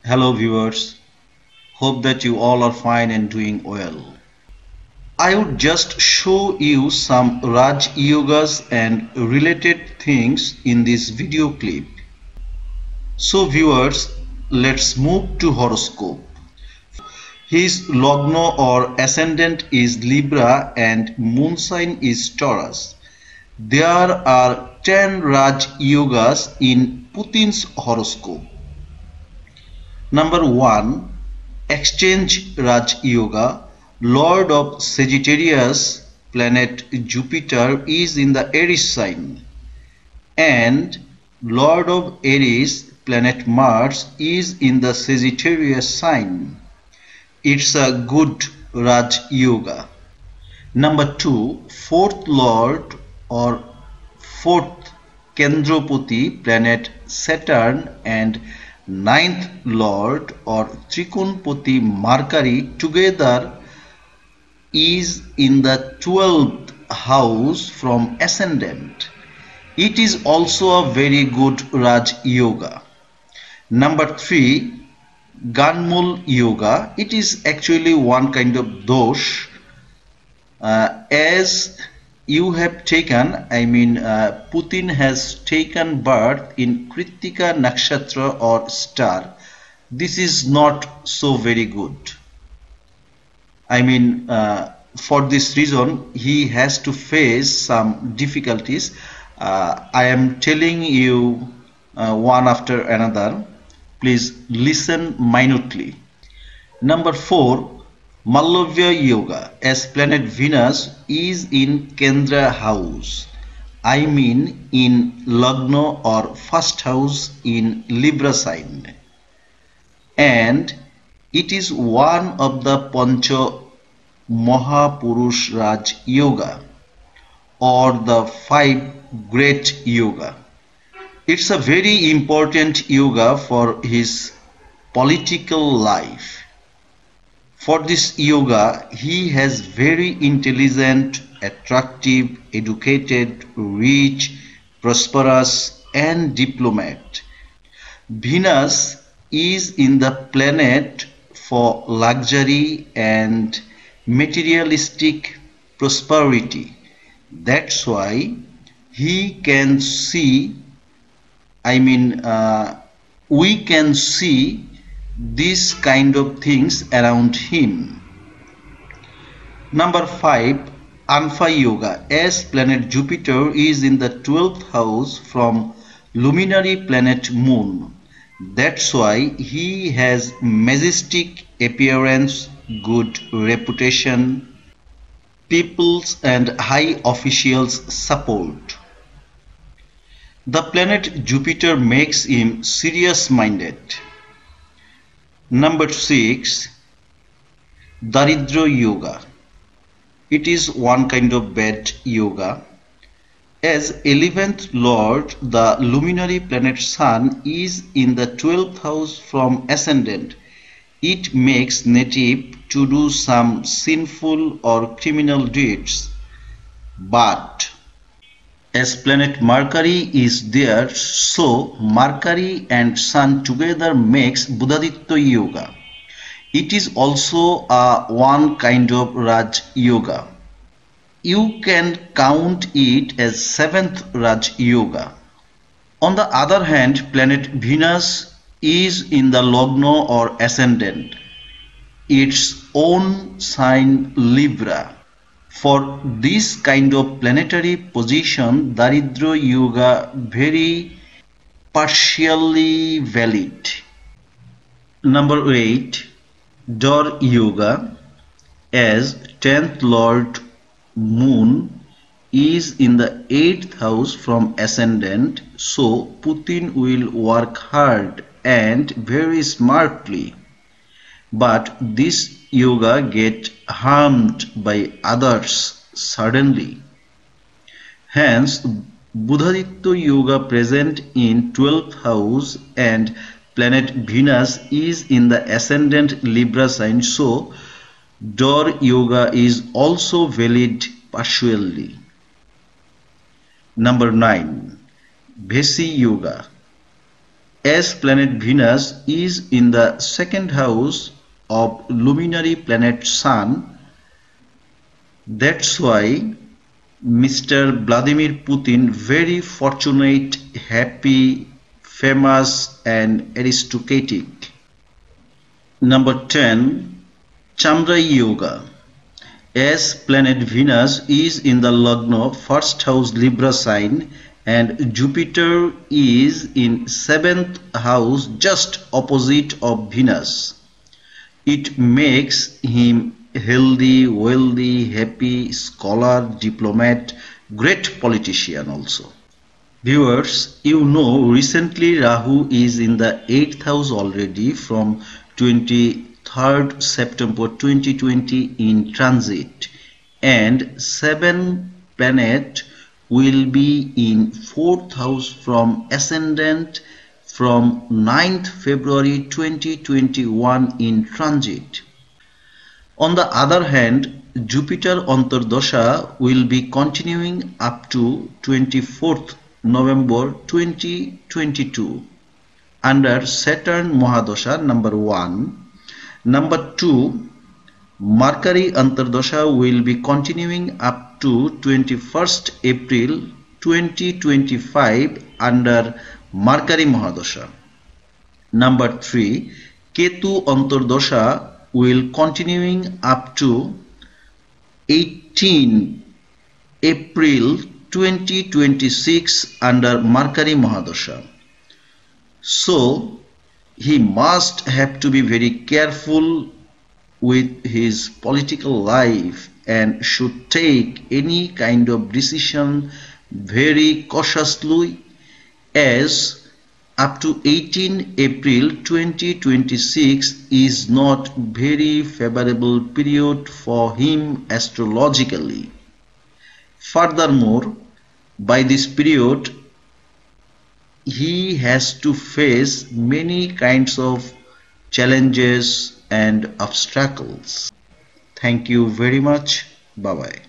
Hello viewers, hope that you all are fine and doing well. I would just show you some Raj Yogas and related things in this video clip. So viewers, let's move to horoscope. His Lagna or ascendant is Libra and moon sign is Taurus. There are 10 Raj Yogas in Putin's horoscope. Number 1. Exchange Raj Yoga. Lord of Sagittarius, planet Jupiter, is in the Aries sign, and Lord of Aries, planet Mars, is in the Sagittarius sign. It's a good Raj Yoga. Number 2. Fourth Lord or fourth Kendropati, planet Saturn, and ninth Lord or Trikonpati, Mercury, together is in the 12th house from ascendant. It is also a very good Raj Yoga. Number 3. Ganmul Yoga. It is actually one kind of dosh. As you have taken, Putin has taken birth in Kritika Nakshatra or star. This is not so very good. For this reason, he has to face some difficulties. I am telling you one after another. Please listen minutely. Number 4. Mallavya Yoga, as planet Venus is in Kendra house, in Lagna or first house in Libra sign, and it is one of the Pancha Mahapurush Raj Yoga or the 5 great yoga. It's a very important yoga for his political life. For this yoga, he has very intelligent, attractive, educated, rich, prosperous, and diplomat. Venus is in the planet for luxury and materialistic prosperity. That's why he can see, we can see these kind of things around him. Number 5. Anfa Yoga, as planet Jupiter is in the 12th house from luminary planet Moon. That's why he has majestic appearance, good reputation, people's and high officials' support. The planet Jupiter makes him serious-minded. Number 6. Daridra Yoga. It is one kind of bad yoga. As 11th Lord, the luminary planet Sun, is in the 12th house from ascendant, it makes native to do some sinful or criminal deeds. But as planet Mercury is there, so Mercury and Sun together makes Buddhaditya Yoga. It is also one kind of Raj Yoga. You can count it as 7th Raj Yoga. On the other hand, planet Venus is in the Lagna or ascendant, its own sign Libra. For this kind of planetary position, Daridra Yoga very partially valid. Number 8. Dor Yoga, as 10th Lord Moon is in the 8th house from ascendant, so Putin will work hard and very smartly. But this yoga get harmed by others suddenly. Hence, Buddhaditya Yoga present in 12th house and planet Venus is in the ascendant Libra sign, so Dor Yoga is also valid partially. Number 9. Vesi Yoga, as planet Venus is in the second house of luminary planet Sun. That's why Mr. Vladimir Putin very fortunate, happy, famous and aristocratic. Number 10. Chandra Yoga. As planet Venus is in the Lagna first house Libra sign and Jupiter is in 7th house just opposite of Venus, it makes him healthy, wealthy, happy, scholar, diplomat, great politician also. Viewers, you know recently Rahu is in the 8th house already from 23rd September 2020 in transit, and 7 planet will be in 4th house from ascendant from 9th February 2021 in transit. On the other hand, Jupiter Antardasha will be continuing up to 24th November 2022 under Saturn Mahadasha number 1. Number 2, Mercury Antardasha will be continuing up to 21st April 2025 under Mercury Mahadasha. Number 3, Ketu Antardasha will continuing up to 18 April 2026 under Mercury Mahadasha. So he must have to be very careful with his political life and should take any kind of decision very cautiously, as up to 18 April 2026 is not very favorable period for him astrologically. Furthermore, by this period he has to face many kinds of challenges and obstacles. Thank you very much. Bye bye.